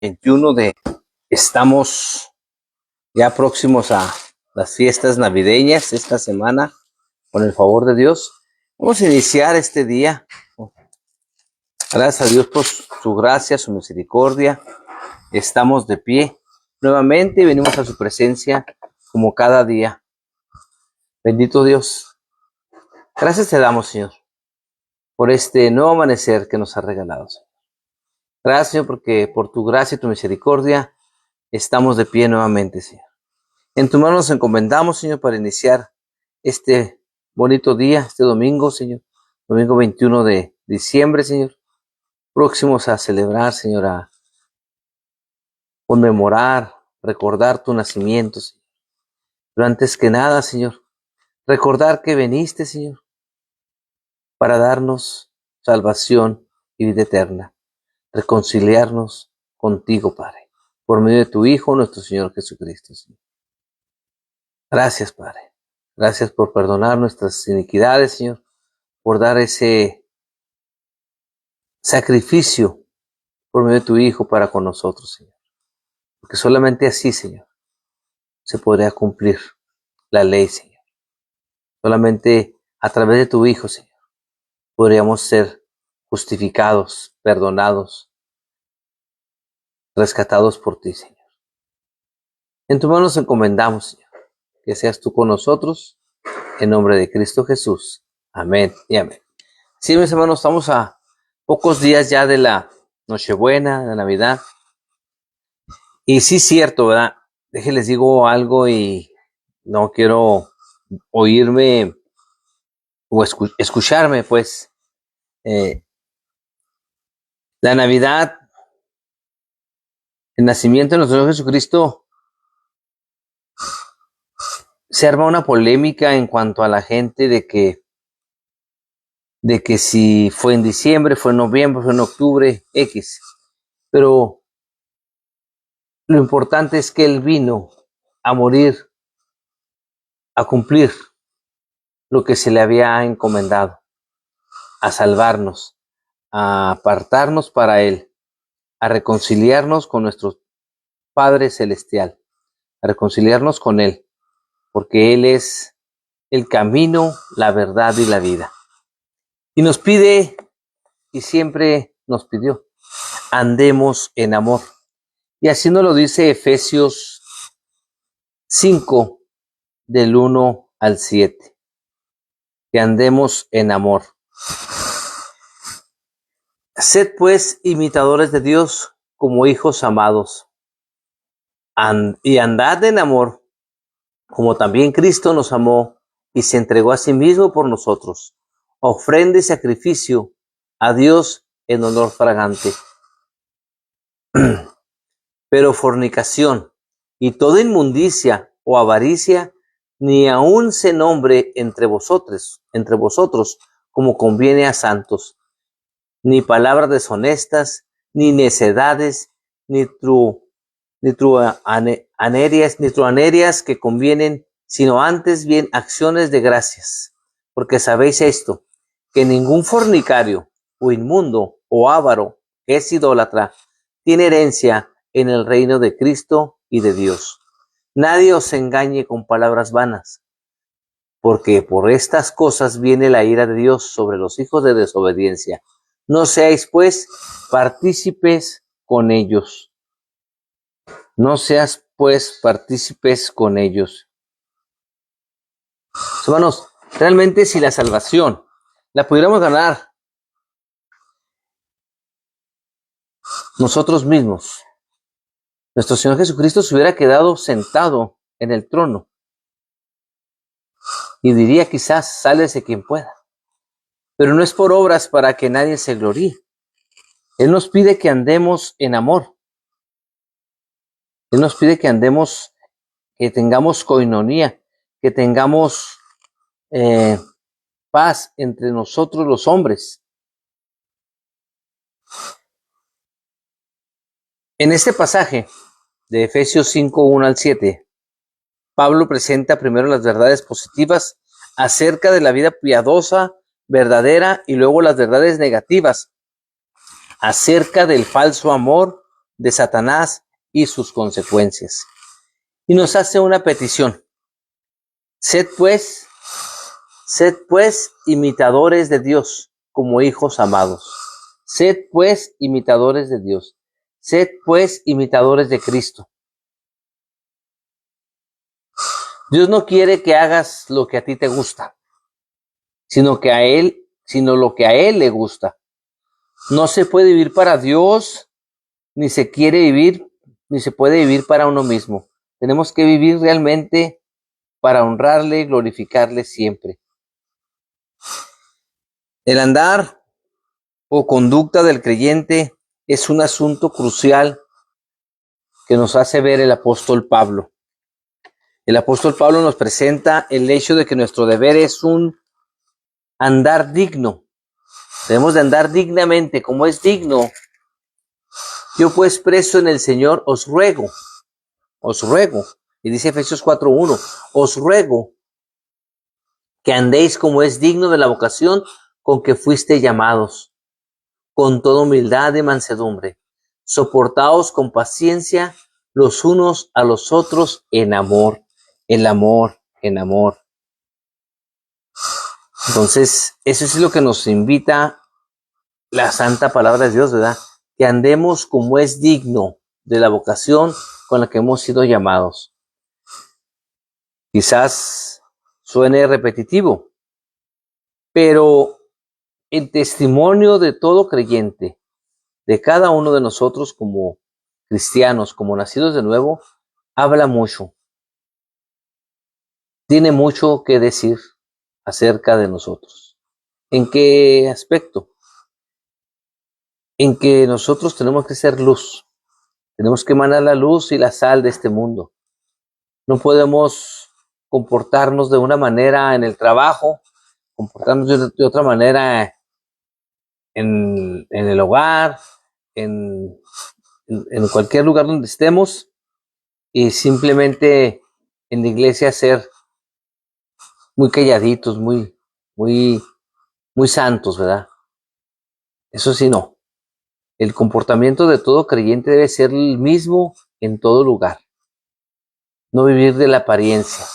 21 de... Estamos ya próximos a las fiestas navideñas esta semana, con el favor de Dios. Vamos a iniciar este día. Gracias a Dios por su gracia, su misericordia. Estamos de pie nuevamente y venimos a su presencia como cada día. Bendito Dios. Gracias te damos, Señor, por este nuevo amanecer que nos ha regalado, Señor. Gracias, Señor, porque por tu gracia y tu misericordia estamos de pie nuevamente, Señor. En tu mano nos encomendamos, Señor, para iniciar este bonito día, este domingo, Señor. Domingo 21 de diciembre, Señor. Próximos a celebrar, Señor, a conmemorar, recordar tu nacimiento, Señor. Pero antes que nada, Señor, recordar que viniste, Señor, para darnos salvación y vida eterna. Reconciliarnos contigo, Padre, por medio de tu Hijo, nuestro Señor Jesucristo, Señor. Gracias, Padre. Gracias por perdonar nuestras iniquidades, Señor, por dar ese sacrificio por medio de tu Hijo para con nosotros, Señor. Porque solamente así, Señor, se podría cumplir la ley, Señor. Solamente a través de tu Hijo, Señor, podríamos ser justificados, perdonados, rescatados por ti, Señor. En tu mano nos encomendamos, Señor, que seas tú con nosotros, en nombre de Cristo Jesús. Amén y amén. Sí, mis hermanos, estamos a pocos días ya de la Nochebuena, de la Navidad. Y sí es cierto, ¿verdad? Déjenles digo algo y no quiero oírme o escucharme, pues. La Navidad, el nacimiento de nuestro Señor Jesucristo, se arma una polémica en cuanto a la gente de que si fue en diciembre, fue en noviembre, fue en octubre, X. Pero lo importante es que Él vino a morir, a cumplir lo que se le había encomendado, a salvarnos, a apartarnos para Él, a reconciliarnos con nuestro Padre Celestial, a reconciliarnos con Él, porque Él es el camino, la verdad y la vida. Y nos pide, y siempre nos pidió, andemos en amor. Y así nos lo dice Efesios 5, del 1 al 7. Que andemos en amor. Sed pues imitadores de Dios como hijos amados. Y andad en amor, como también Cristo nos amó y se entregó a sí mismo por nosotros, ofrenda y sacrificio a Dios en olor fragante. Pero fornicación y toda inmundicia o avaricia ni aun se nombre entre vosotros como conviene a santos, ni palabras deshonestas, ni necedades, ni truanerias que convienen, sino antes bien acciones de gracias. Porque sabéis esto, que ningún fornicario, o inmundo, o avaro, que es idólatra, tiene herencia en el reino de Cristo y de Dios. Nadie os engañe con palabras vanas, porque por estas cosas viene la ira de Dios sobre los hijos de desobediencia. No seáis, pues, partícipes con ellos. No seas, pues, partícipes con ellos. Hermanos, realmente si la salvación la pudiéramos ganar nosotros mismos, nuestro Señor Jesucristo se hubiera quedado sentado en el trono y diría quizás, sálvese quien pueda. Pero no es por obras para que nadie se gloríe. Él nos pide que andemos en amor. Él nos pide que andemos, que tengamos coinonía, que tengamos paz entre nosotros los hombres. En este pasaje de Efesios 5, 1 al 7, Pablo presenta primero las verdades positivas acerca de la vida piadosa, verdadera, y luego las verdades negativas acerca del falso amor, de Satanás y sus consecuencias. Y nos hace una petición. Sed pues imitadores de Dios como hijos amados. Sed pues imitadores de Dios. Sed pues imitadores de Cristo. Dios no quiere que hagas lo que a ti te gusta, sino lo que a Él le gusta. No se puede vivir para Dios, ni se puede vivir para uno mismo. Tenemos que vivir realmente para honrarle y glorificarle siempre. El andar o conducta del creyente es un asunto crucial que nos hace ver el apóstol Pablo. El apóstol Pablo nos presenta el hecho de que nuestro deber es un andar digno. Debemos de andar dignamente, como es digno. Yo pues preso en el Señor os ruego, y dice Efesios 4:1, os ruego que andéis como es digno de la vocación con que fuiste llamados, con toda humildad y mansedumbre, soportaos con paciencia los unos a los otros en amor. Entonces, eso es lo que nos invita la santa palabra de Dios, ¿verdad? Que andemos como es digno de la vocación con la que hemos sido llamados. Quizás suene repetitivo, pero el testimonio de todo creyente, de cada uno de nosotros como cristianos, como nacidos de nuevo, habla mucho. Tiene mucho que decir acerca de nosotros. ¿En qué aspecto? En que nosotros tenemos que ser luz. Tenemos que emanar la luz y la sal de este mundo. No podemos comportarnos de una manera en el trabajo, comportarnos de otra manera en el hogar, en cualquier lugar donde estemos, y simplemente en la iglesia ser muy calladitos, muy santos, ¿verdad? Eso sí, no. El comportamiento de todo creyente debe ser el mismo en todo lugar. No vivir de la apariencia.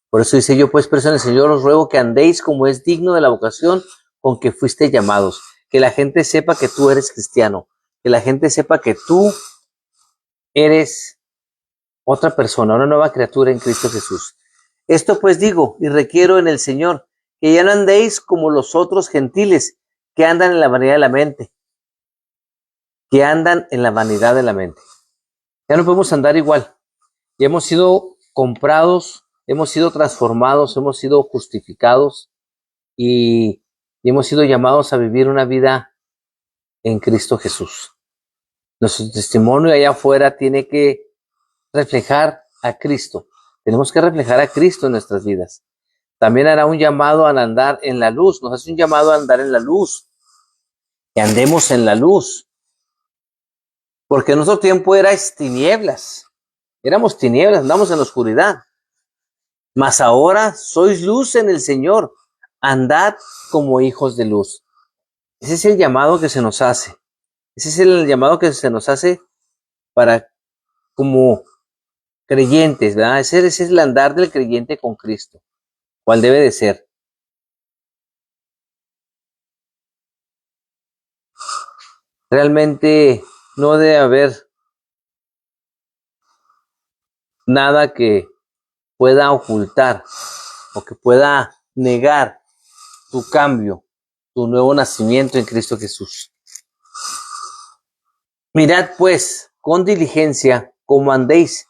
Por eso dice yo, pues, preso en el Señor, os ruego que andéis como es digno de la vocación con que fuiste llamados. Que la gente sepa que tú eres cristiano. Que la gente sepa que tú eres otra persona, una nueva criatura en Cristo Jesús. Esto pues digo y requiero en el Señor, que ya no andéis como los otros gentiles que andan en la vanidad de la mente. Ya no podemos andar igual. Ya hemos sido comprados, hemos sido transformados, hemos sido justificados y hemos sido llamados a vivir una vida en Cristo Jesús. Nuestro testimonio allá afuera tiene que reflejar a Cristo. Tenemos que reflejar a Cristo en nuestras vidas. También hará un llamado a andar en la luz. Nos hace un llamado a andar en la luz. Que andemos en la luz. Porque en nuestro tiempo era tinieblas. Éramos tinieblas, andamos en la oscuridad. Mas ahora sois luz en el Señor. Andad como hijos de luz. Ese es el llamado que se nos hace. Ese es el llamado que se nos hace para como creyentes, ¿verdad? Ese es el andar del creyente con Cristo. ¿Cuál debe de ser? Realmente no debe haber nada que pueda ocultar o que pueda negar tu cambio, tu nuevo nacimiento en Cristo Jesús. Mirad pues con diligencia cómo andéis,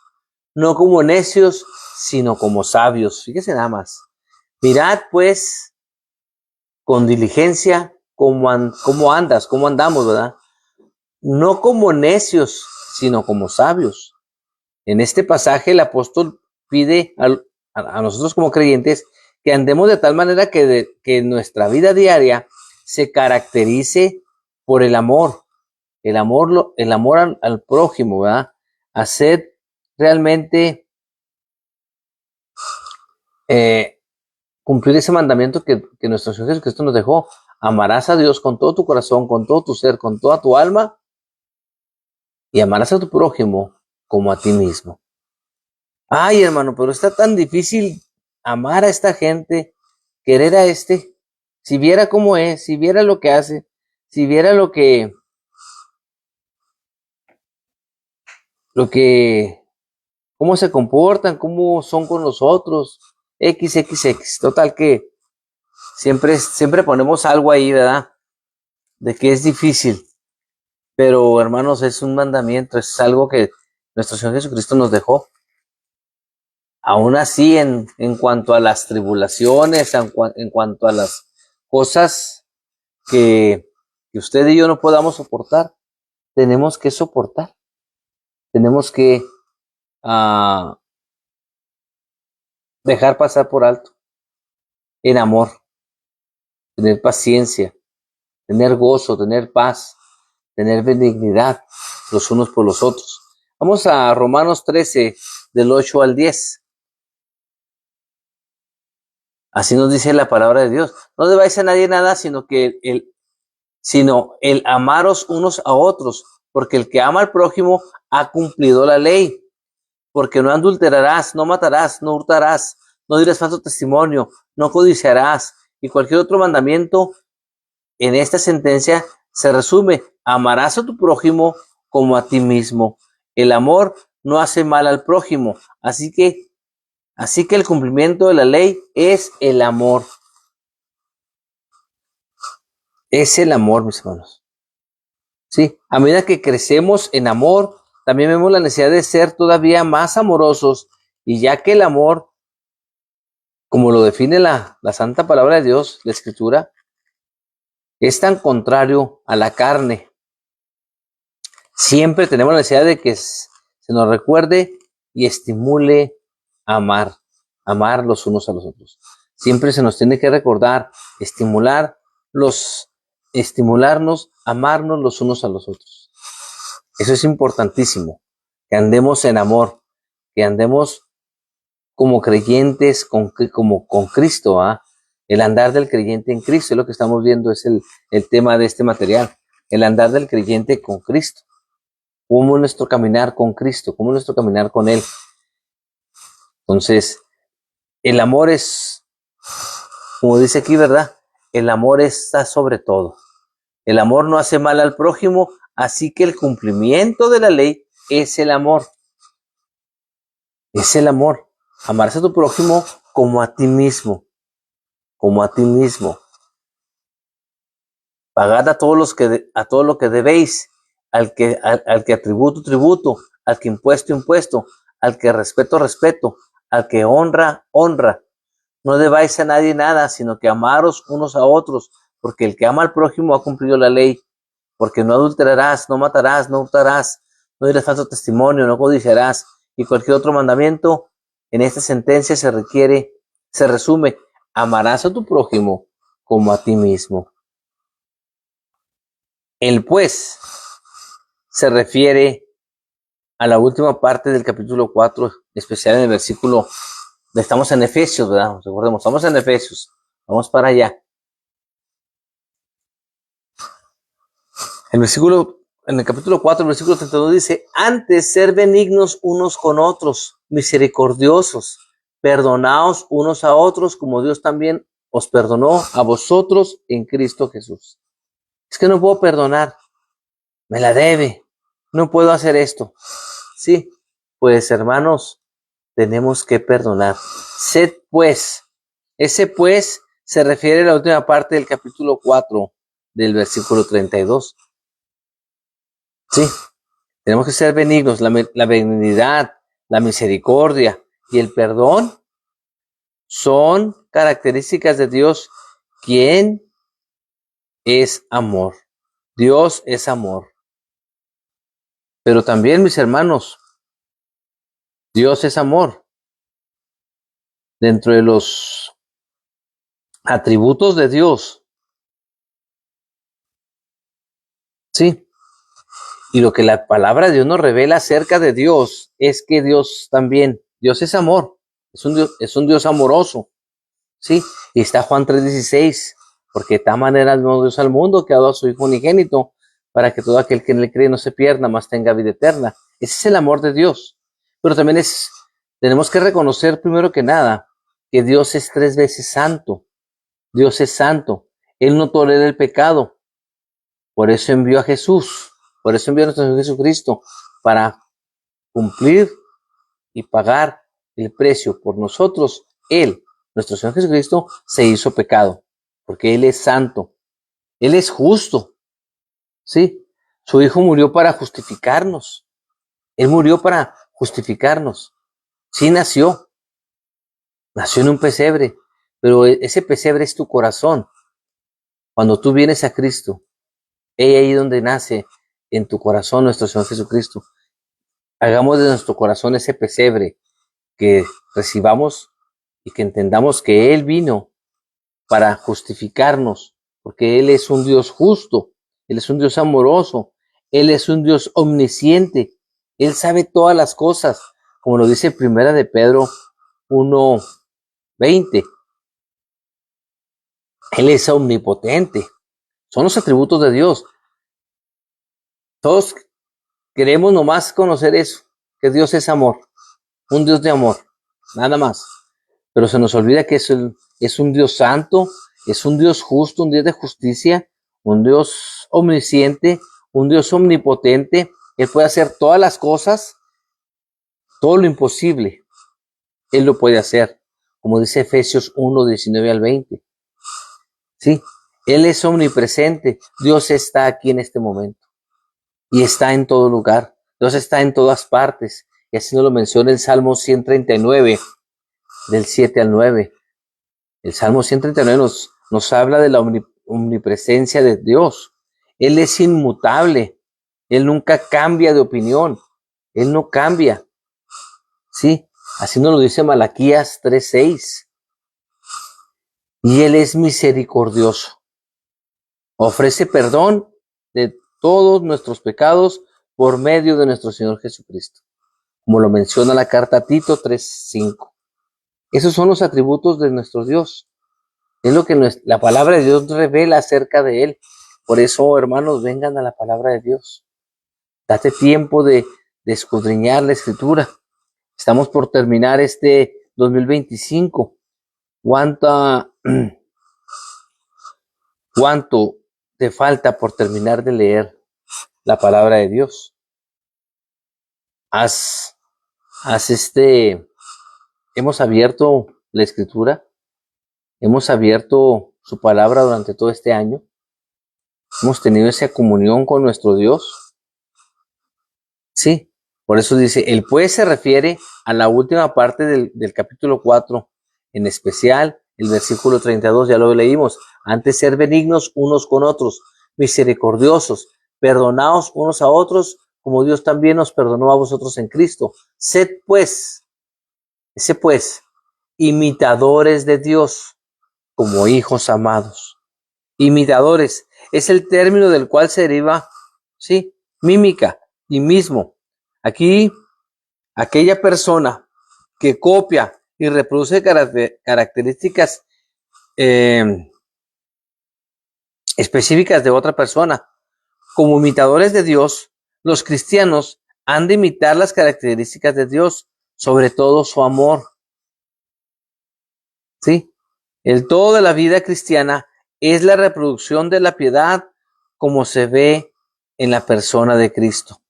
no como necios, sino como sabios. Fíjese nada más. Mirad pues con diligencia cómo andas, cómo andamos, ¿verdad? No como necios, sino como sabios. En este pasaje el apóstol pide a nosotros como creyentes que andemos de tal manera que nuestra vida diaria se caracterice por el amor al prójimo, ¿verdad? Hacer realmente cumplir ese mandamiento que nuestro Señor Jesucristo nos dejó. Amarás a Dios con todo tu corazón, con todo tu ser, con toda tu alma y amarás a tu prójimo como a ti mismo. Ay, hermano, pero está tan difícil amar a esta gente, querer a este. Si viera cómo es, si viera lo que hace, si viera lo que, cómo se comportan, cómo son con nosotros, XXX. Total que siempre ponemos algo ahí, ¿verdad? De que es difícil. Pero, hermanos, es un mandamiento, es algo que nuestro Señor Jesucristo nos dejó. Aún así, en cuanto a las tribulaciones, en cuanto a las cosas que usted y yo no podamos soportar, tenemos que soportar. Tenemos que dejar pasar por alto en amor, tener paciencia, tener gozo, tener paz, tener benignidad los unos por los otros. Vamos a Romanos 13, del 8 al 10. Así nos dice la palabra de Dios. No debáis a nadie nada, sino el amaros unos a otros, porque el que ama al prójimo ha cumplido la ley. Porque no adulterarás, no matarás, no hurtarás, no dirás falso testimonio, no codiciarás. Y cualquier otro mandamiento en esta sentencia se resume: amarás a tu prójimo como a ti mismo. El amor no hace mal al prójimo, así que el cumplimiento de la ley es el amor. Es el amor, mis hermanos. Sí, a medida que crecemos en amor, también vemos la necesidad de ser todavía más amorosos, y ya que el amor, como lo define la santa palabra de Dios, la Escritura, es tan contrario a la carne, siempre tenemos la necesidad de que se nos recuerde y estimule a amar los unos a los otros. Siempre se nos tiene que recordar, estimularnos, amarnos los unos a los otros. Eso es importantísimo, que andemos en amor, que andemos como creyentes como con Cristo. El andar del creyente en Cristo es lo que estamos viendo, es el tema de este material, el andar del creyente con Cristo. ¿Cómo es nuestro caminar con Cristo? ¿Cómo es nuestro caminar con Él? Entonces, el amor es, como dice aquí, ¿verdad? El amor está sobre todo. El amor no hace mal al prójimo, así que el cumplimiento de la ley es el amor. Es el amor. Amarás a tu prójimo como a ti mismo. Como a ti mismo. Pagad a todo lo que debéis, al que tributo, al que impuesto, al que respeto, al que honra. No debáis a nadie nada, sino que amaros unos a otros, porque el que ama al prójimo ha cumplido la ley. Porque no adulterarás, no matarás, no hurtarás, no dirás falso testimonio, no codiciarás, y cualquier otro mandamiento en esta sentencia se resume: amarás a tu prójimo como a ti mismo. El pues se refiere a la última parte del capítulo 4, especial en el versículo. Estamos en Efesios, ¿verdad? Recordemos, estamos en Efesios. Vamos para allá. En el capítulo 4, el versículo 32 dice: antes ser benignos unos con otros, misericordiosos, perdonaos unos a otros, como Dios también os perdonó a vosotros en Cristo Jesús. Es que no puedo perdonar, me la debe, no puedo hacer esto. Sí, pues hermanos, tenemos que perdonar. Sed pues. Ese pues se refiere a la última parte del capítulo 4, del versículo 32. Sí, tenemos que ser benignos. La benignidad, la misericordia y el perdón son características de Dios, quien es amor. Dios es amor. Pero también, mis hermanos, Dios es amor. Dentro de los atributos de Dios, sí, y lo que la palabra de Dios nos revela acerca de Dios es que Dios es amor, es un Dios amoroso, sí. Y está Juan 3:16, porque de tal manera amó Dios al mundo que ha dado a su Hijo unigénito, para que todo aquel que en él cree no se pierda, mas tenga vida eterna. Ese es el amor de Dios. Pero también tenemos que reconocer primero que nada que Dios es 3 veces santo. Dios es santo. Él no tolera el pecado. Por eso envió a Jesús. Por eso envió a nuestro Señor Jesucristo, para cumplir y pagar el precio por nosotros. Él, nuestro Señor Jesucristo, se hizo pecado, porque Él es santo. Él es justo. ¿Sí? Su Hijo murió para justificarnos. Él murió para justificarnos. Sí nació. Nació en un pesebre, pero ese pesebre es tu corazón. Cuando tú vienes a Cristo, es ahí donde nace en tu corazón nuestro Señor Jesucristo. Hagamos de nuestro corazón ese pesebre, que recibamos y que entendamos que Él vino para justificarnos, porque Él es un Dios justo, Él es un Dios amoroso, Él es un Dios omnisciente, Él sabe todas las cosas, como lo dice Primera de Pedro 1:20. Él es omnipotente. Son los atributos de Dios. Todos queremos nomás conocer eso, que Dios es amor, un Dios de amor, nada más. Pero se nos olvida que es un Dios santo, es un Dios justo, un Dios de justicia, un Dios omnisciente, un Dios omnipotente. Él puede hacer todas las cosas, todo lo imposible. Él lo puede hacer, como dice Efesios 1:19-20. Sí, Él es omnipresente. Dios está aquí en este momento y está en todo lugar. Dios está en todas partes. Y así nos lo menciona el Salmo 139, del 7 al 9. El Salmo 139 nos habla de la omnipresencia de Dios. Él es inmutable. Él nunca cambia de opinión. Él no cambia. Sí, así nos lo dice Malaquías 3:6. Y Él es misericordioso. Ofrece perdón de todos nuestros pecados por medio de nuestro Señor Jesucristo, como lo menciona la carta a Tito 3:5. Esos son los atributos de nuestro Dios. Es lo que la palabra de Dios revela acerca de Él. Por eso, hermanos, vengan a la palabra de Dios. Date tiempo de escudriñar la Escritura. Estamos por terminar este 2025. ¿Cuánto te falta por terminar de leer la palabra de Dios? Hemos abierto la Escritura, hemos abierto su palabra durante todo este año, hemos tenido esa comunión con nuestro Dios. Sí, por eso dice, el pues se refiere a la última parte del capítulo 4, en especial el versículo 32, ya lo leímos. Antes ser benignos unos con otros, misericordiosos, perdonaos unos a otros, como Dios también nos perdonó a vosotros en Cristo. Sed pues, imitadores de Dios, como hijos amados. Imitadores, es el término del cual se deriva, sí, mímica y mismo. Aquí, aquella persona que copia y reproduce características específicas de otra persona. Como imitadores de Dios, los cristianos han de imitar las características de Dios, sobre todo su amor. ¿Sí? El todo de la vida cristiana es la reproducción de la piedad como se ve en la persona de Cristo.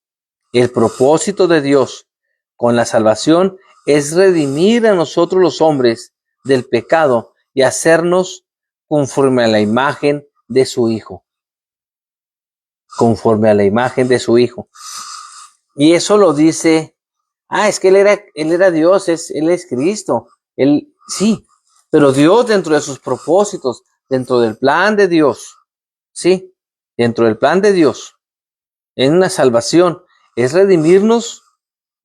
El propósito de Dios con la salvación es redimir a nosotros los hombres del pecado y hacernos conforme a la imagen de su Hijo. Conforme a la imagen de su Hijo. Y eso lo dice, es que él era Dios, él es Cristo. Él, sí, pero Dios dentro de sus propósitos, dentro del plan de Dios, sí, dentro del plan de Dios, en una salvación, es redimirnos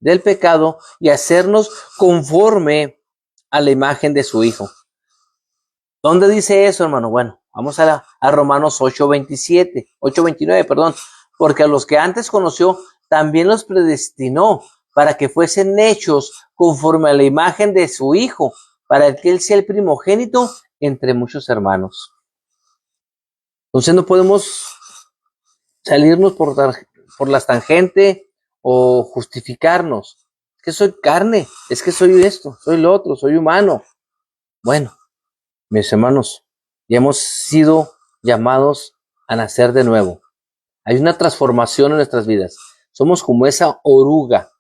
del pecado y hacernos conforme a la imagen de su Hijo. ¿Dónde dice eso, hermano? Bueno, vamos a Romanos 8:29, perdón. Porque a los que antes conoció, también los predestinó para que fuesen hechos conforme a la imagen de su Hijo, para que Él sea el primogénito entre muchos hermanos. Entonces no podemos salirnos por las tangentes o justificarnos. Es que soy carne, es que soy esto, soy lo otro, soy humano. Bueno, mis hermanos, ya hemos sido llamados a nacer de nuevo. Hay una transformación en nuestras vidas. Somos como esa oruga,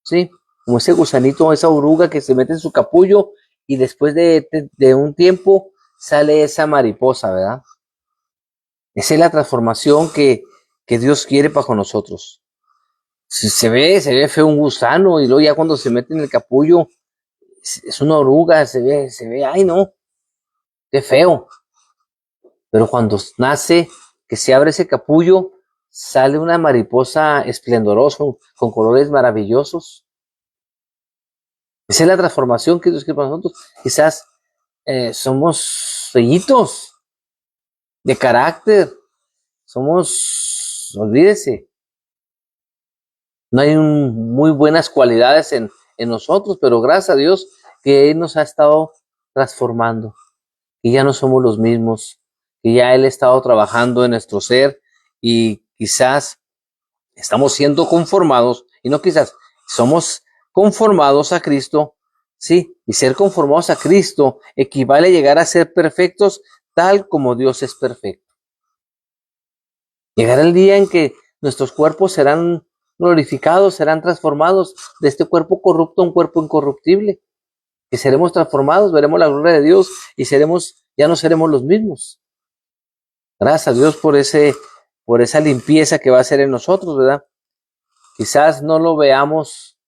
¿sí? Como ese gusanito, esa oruga que se mete en su capullo y después de un tiempo sale esa mariposa, ¿verdad? Esa es la transformación que Dios quiere para con nosotros. Si se ve feo un gusano y luego ya cuando se mete en el capullo es una oruga, se ve, ay no, qué feo. Pero cuando nace, que se abre ese capullo, sale una mariposa esplendorosa con colores maravillosos. Esa es la transformación que Dios quiere para nosotros. Quizás somos feítos de carácter, olvídese, no hay muy buenas cualidades en nosotros, pero gracias a Dios que Él nos ha estado transformando, que ya no somos los mismos, que ya Él ha estado trabajando en nuestro ser y quizás estamos siendo conformados, y no quizás, somos conformados a Cristo, sí, y ser conformados a Cristo equivale a llegar a ser perfectos tal como Dios es perfecto. Llegará el día en que nuestros cuerpos serán glorificados, serán transformados de este cuerpo corrupto a un cuerpo incorruptible, que seremos transformados, veremos la gloria de Dios y ya no seremos los mismos. Gracias a Dios por esa limpieza que va a hacer en nosotros, ¿verdad? Quizás no lo veamos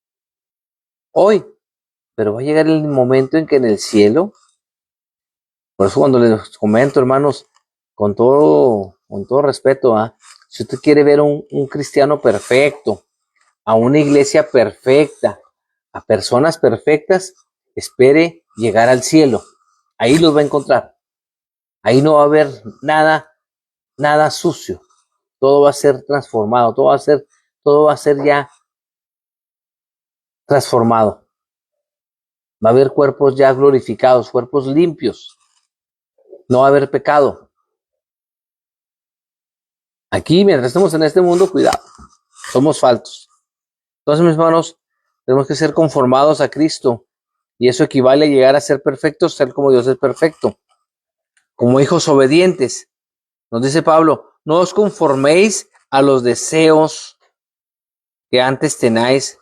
hoy, pero va a llegar el momento en que en el cielo, por eso cuando les comento, hermanos, con todo respeto, si usted quiere ver un cristiano perfecto, a una iglesia perfecta, a personas perfectas, espere llegar al cielo. Ahí los va a encontrar. Ahí no va a haber nada sucio. Todo va a ser transformado, todo va a ser ya transformado. Va a haber cuerpos ya glorificados, cuerpos limpios. No va a haber pecado. Aquí, mientras estemos en este mundo, cuidado. Somos faltos. Entonces, mis hermanos, tenemos que ser conformados a Cristo. Y eso equivale a llegar a ser perfectos, ser como Dios es perfecto. Como hijos obedientes. Nos dice Pablo, no os conforméis a los deseos que antes tenías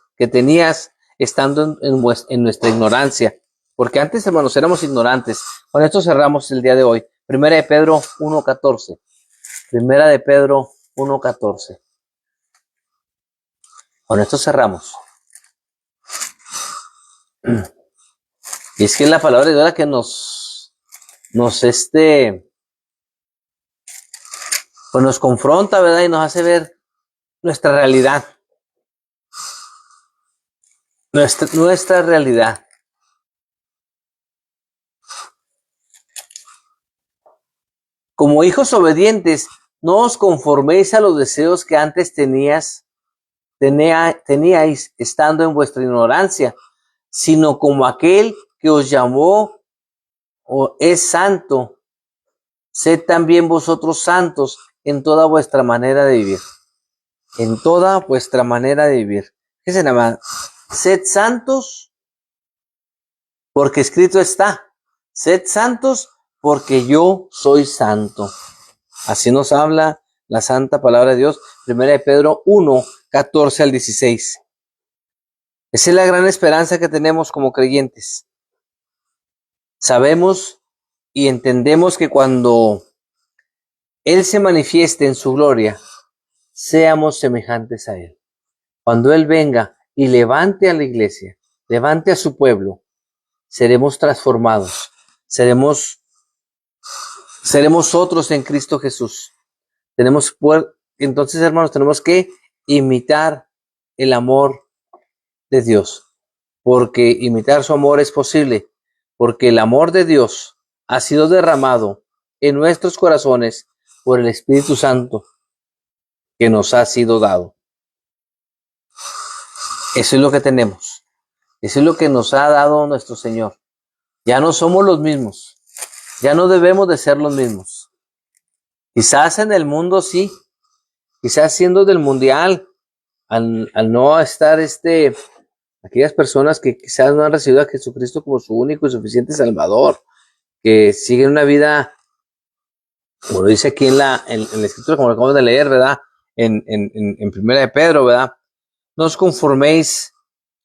estando en nuestra ignorancia. Porque antes, hermanos, éramos ignorantes. Con esto cerramos el día de hoy. Primera de Pedro 1:14. Primera de Pedro 1:14. Con esto cerramos. Y es que es la palabra de Dios la que pues nos confronta, ¿verdad? Y nos hace ver nuestra realidad. Nuestra realidad. Como hijos obedientes, no os conforméis a los deseos que antes teníais estando en vuestra ignorancia, sino como aquel que os llamó o es santo, sed también vosotros santos en toda vuestra manera de vivir. En toda vuestra manera de vivir. ¿Qué se llama? Sed santos, porque escrito está. Sed santos, porque yo soy santo. Así nos habla la santa palabra de Dios. Primera de Pedro 1:14-16. Esa es la gran esperanza que tenemos como creyentes. Sabemos y entendemos que cuando Él se manifieste en su gloria, seamos semejantes a Él. Cuando Él venga y levante a la iglesia, levante a su pueblo, seremos transformados. Seremos otros en Cristo Jesús. Entonces, hermanos, tenemos que imitar el amor de Dios, porque imitar su amor es posible, porque el amor de Dios ha sido derramado en nuestros corazones por el Espíritu Santo que nos ha sido dado. Eso es lo que tenemos. Eso es lo que nos ha dado nuestro Señor. Ya no somos los mismos. Ya no debemos de ser los mismos. Quizás en el mundo sí, quizás siendo del mundial, al no estar aquellas personas que quizás no han recibido a Jesucristo como su único y suficiente Salvador, que siguen una vida, como lo dice aquí en la escritura, como lo acabamos de leer, ¿verdad? En Primera de Pedro, ¿verdad? No os conforméis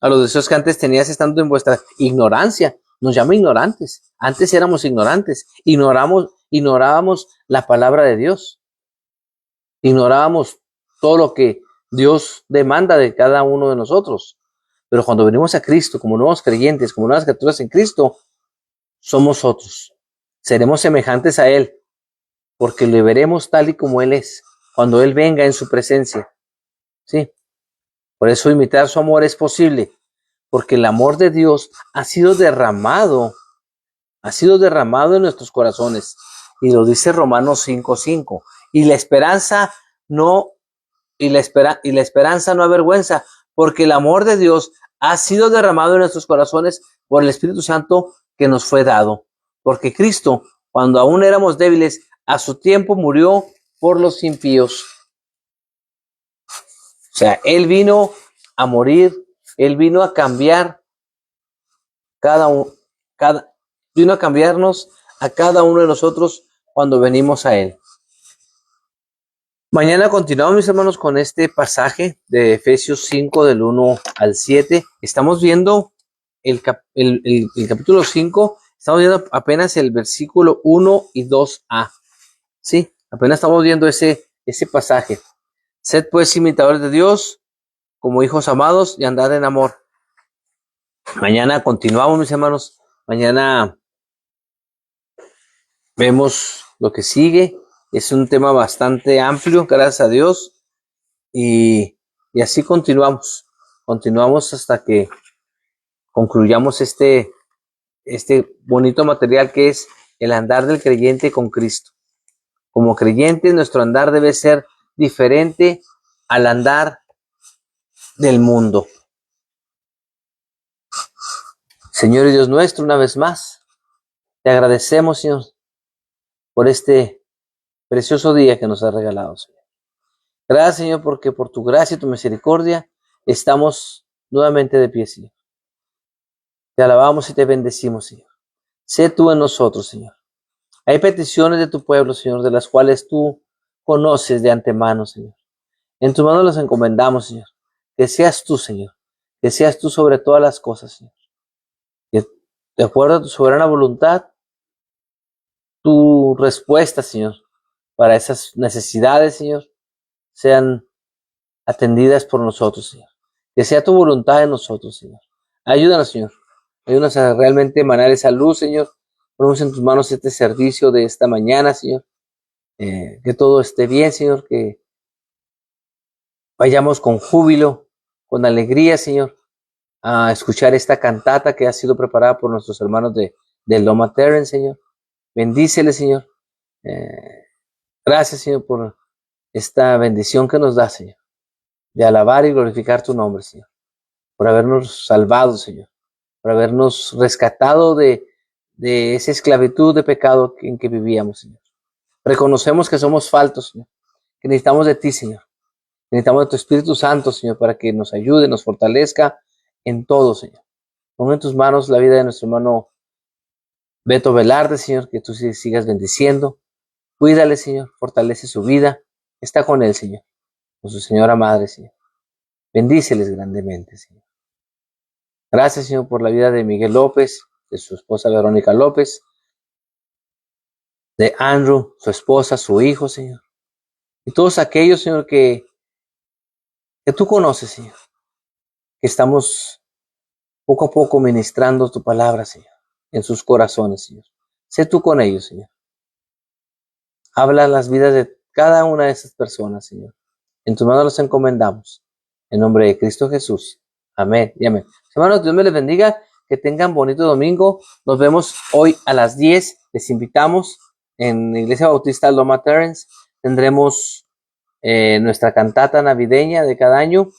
a los deseos que antes tenías estando en vuestra ignorancia. Nos llama ignorantes. Antes éramos ignorantes. Ignorábamos la palabra de Dios. Ignorábamos todo lo que Dios demanda de cada uno de nosotros. Pero cuando venimos a Cristo, como nuevos creyentes, como nuevas criaturas en Cristo, somos otros. Seremos semejantes a Él, porque le veremos tal y como Él es, cuando Él venga en su presencia. ¿Sí? Por eso imitar su amor es posible, porque el amor de Dios ha sido derramado en nuestros corazones. Y lo dice Romanos 5:5. Y la esperanza no avergüenza, porque el amor de Dios ha sido derramado en nuestros corazones por el Espíritu Santo que nos fue dado. Porque Cristo, cuando aún éramos débiles, a su tiempo murió por los impíos. O sea, Él vino a morir, Él vino a cambiar vino a cambiarnos a cada uno de nosotros cuando venimos a Él. Mañana continuamos, mis hermanos, con este pasaje de Efesios 5, del 1 al 7. Estamos viendo el capítulo 5, estamos viendo apenas el versículo 1 y 2a. Sí, apenas estamos viendo ese pasaje. Sed pues imitadores de Dios, como hijos amados, y andad en amor. Mañana continuamos, mis hermanos. Mañana vemos lo que sigue. Es un tema bastante amplio, gracias a Dios. Y así continuamos. Continuamos hasta que concluyamos este bonito material que es el andar del creyente con Cristo. Como creyentes, nuestro andar debe ser diferente al andar del mundo. Señor y Dios nuestro, una vez más, te agradecemos, Señor, por este precioso día que nos has regalado, Señor. Gracias, Señor, porque por tu gracia y tu misericordia estamos nuevamente de pie, Señor. Te alabamos y te bendecimos, Señor. Sé tú en nosotros, Señor. Hay peticiones de tu pueblo, Señor, de las cuales tú conoces de antemano, Señor. En tus manos las encomendamos, Señor. Que seas tú, Señor. Que seas tú sobre todas las cosas, Señor. Que de acuerdo a tu soberana voluntad, tu respuesta, Señor, para esas necesidades, Señor, sean atendidas por nosotros, Señor. Que sea tu voluntad en nosotros, Señor. Ayúdanos, Señor. Ayúdanos a realmente emanar esa luz, Señor. Ponemos en tus manos este servicio de esta mañana, Señor. Que todo esté bien, Señor. Que vayamos con júbilo, con alegría, Señor, a escuchar esta cantata que ha sido preparada por nuestros hermanos de Loma Terren, Señor. Bendícele, Señor. Gracias, Señor, por esta bendición que nos da, Señor, de alabar y glorificar tu nombre, Señor, por habernos salvado, Señor, por habernos rescatado de esa esclavitud de pecado en que vivíamos, Señor. Reconocemos que somos faltos, Señor, que necesitamos de ti, Señor. Necesitamos de tu Espíritu Santo, Señor, para que nos ayude, nos fortalezca en todo, Señor. Pon en tus manos la vida de nuestro hermano Beto Velarde, Señor, que tú sigas bendiciendo. Cuídale, Señor, fortalece su vida. Está con él, Señor, con su señora madre, Señor. Bendíceles grandemente, Señor. Gracias, Señor, por la vida de Miguel López, de su esposa Verónica López, de Andrew, su esposa, su hijo, Señor. Y todos aquellos, Señor, que tú conoces, Señor. Que estamos poco a poco ministrando tu palabra, Señor, en sus corazones, Señor. Sé tú con ellos, Señor. Habla las vidas de cada una de esas personas, Señor. En tus manos los encomendamos. En nombre de Cristo Jesús. Amén y amén. Hermanos, Dios me les bendiga. Que tengan bonito domingo. Nos vemos hoy a las 10. Les invitamos en la Iglesia Bautista Loma Terren. Tendremos nuestra cantata navideña de cada año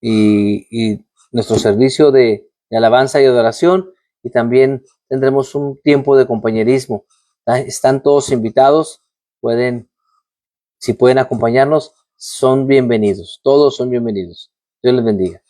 y nuestro servicio de alabanza y adoración. Y también tendremos un tiempo de compañerismo. Están todos invitados. Si pueden acompañarnos, son bienvenidos, todos son bienvenidos. Dios les bendiga.